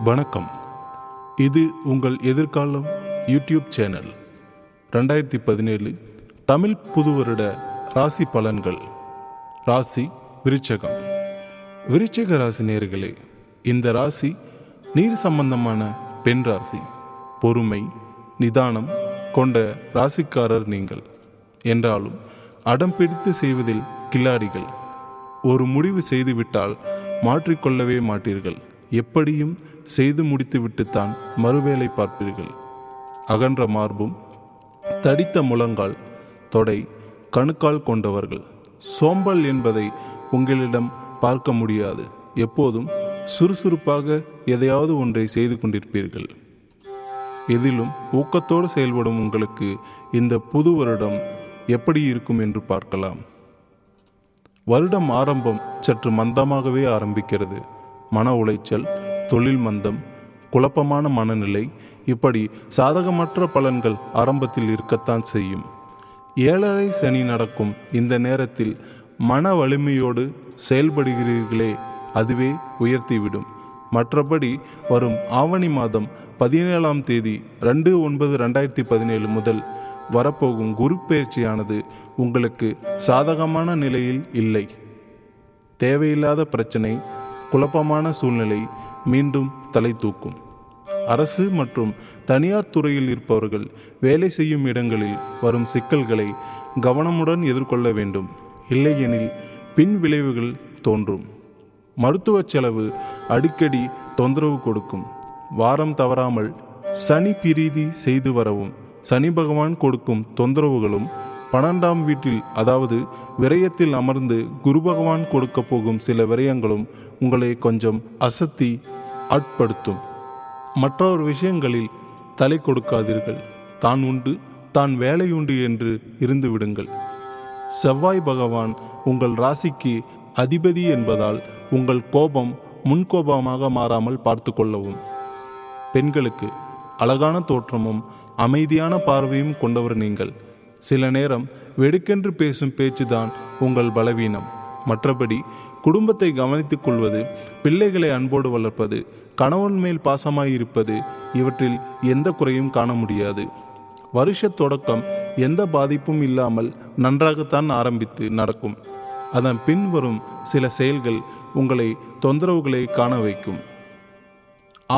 வணக்கம். இது உங்கள் எதிர்காலம் யூடியூப் சேனல். 2017 தமிழ் புது வருட ராசி பலன்கள். ராசி விருச்சகம். விருச்சிக ராசி நேயர்களே, இந்த ராசி நீர் சம்பந்தமான பெண் ராசி. பொறுமை, நிதானம் கொண்ட ராசிக்காரர் நீங்கள். என்றாலும் அடம் பிடித்து செய்வதில் கில்லாடிகள். ஒரு முடிவு செய்துவிட்டால் மாற்றிக்கொள்ளவே மாட்டீர்கள். எப்படியும் செய்து முடித்துவிட்டுத்தான் மறுவேளை பார்ப்பீர்கள். அகன்ற மார்பும் தடித்த முழங்கால், தொடை, கணுக்கால் கொண்டவர்கள். சோம்பல் என்பதை உங்களிடம் பார்க்க முடியாது. எப்போதும் சுறுசுறுப்பாக எதையாவது ஒன்றை செய்து கொண்டிருப்பீர்கள். எதிலும் ஊக்கத்தோடு செயல்படும் உங்களுக்கு இந்த புது வருடம் எப்படி இருக்கும் என்று பார்க்கலாம். வருடம் ஆரம்பம் சற்று மந்தமாகவே ஆரம்பிக்கிறது. மன உளைச்சல், தொழில் மந்தம், குழப்பமான மனநிலை, இப்படி சாதகமற்ற பலன்கள் ஆரம்பத்தில் இருக்கத்தான் செய்யும். 7.5 சனி நடக்கும் இந்த நேரத்தில் மன வலிமையோடு செயல்படுகிறீர்களே, அதுவே உயர்த்திவிடும். மற்றபடி வரும் ஆவணி மாதம் 17ஆம் தேதி 2/9/2017 முதல் வரப்போகும் குரு பெயர்ச்சியானது உங்களுக்கு சாதகமான நிலையில் இல்லை. தேவையில்லாத பிரச்சனை, குழப்பமான சூழ்நிலை மீண்டும் தலை தூக்கும். அரசு மற்றும் தனியார் துறையில் இருப்பவர்கள் வேலை செய்யும் இடங்களில் வரும் சிக்கல்களை கவனமுடன் எதிர்கொள்ள வேண்டும். இல்லையெனில் பின் விளைவுகள் தோன்றும். மருத்துவ செலவு அடிக்கடி தொந்தரவு கொடுக்கும். வாரம் தவறாமல் சனி பிரீதி செய்து வரவும். சனி பகவான் கொடுக்கும் தொந்தரவுகளும் 12ஆம் வீட்டில், அதாவது விரயத்தில் அமர்ந்து குரு பகவான் கொடுக்க போகும் சில விரயங்களும் உங்களை கொஞ்சம் அசத்தி ஆட்படுத்தும். மற்றொரு விஷயங்களில் தலை கொடுக்காதீர்கள். தான் உண்டு, தான் வேலையுண்டு என்று இருந்து விடுங்கள். செவ்வாய் பகவான் உங்கள் ராசிக்கு அதிபதி என்பதால் உங்கள் கோபம் முன்கோபமாக மாறாமல் பார்த்து கொள்ளவும். பெண்களுக்கு அழகான தோற்றமும் அமைதியான பார்வையும் கொண்டவர் நீங்கள். சில நேரம் வெடுக்கென்று பேசும் பேச்சுதான் உங்கள் பலவீனம். மற்றபடி குடும்பத்தை கவனித்துக் கொள்வது, பிள்ளைகளை அன்போடு வளர்ப்பது, கணவன் மேல் பாசமாயிருப்பது, இவற்றில் எந்த குறையும் காண முடியாது. வருஷ தொடக்கம் எந்த பாதிப்பும் இல்லாமல் நன்றாகத்தான் ஆரம்பித்து நடக்கும். அதன் பின் வரும் சில செயல்கள் உங்களை தொந்தரவுகளை காண வைக்கும்.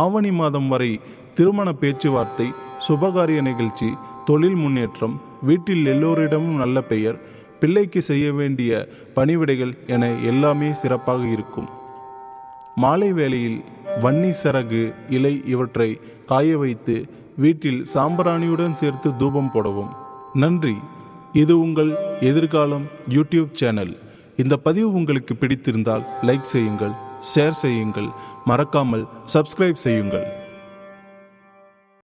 ஆவணி மாதம் வரை திருமண பேச்சுவார்த்தை, சுபகாரிய நிகழ்ச்சி, தொழில் முன்னேற்றம், வீட்டில் எல்லோரிடமும் நல்ல பெயர், பிள்ளைக்கு செய்ய வேண்டிய பணிவிடைகள் என எல்லாமே சிறப்பாக இருக்கும். மாலை வேளையில் வன்னி, சரகு, இலை இவற்றை காய வைத்து வீட்டில் சாம்பிராணியுடன் சேர்த்து தூபம் போடவும். நன்றி. இது உங்கள் எதிர்காலம் யூடியூப் சேனல். இந்த பதிவு உங்களுக்கு பிடித்திருந்தால் லைக் செய்யுங்கள், ஷேர் செய்யுங்கள், மறக்காமல் சப்ஸ்கிரைப் செய்யுங்கள்.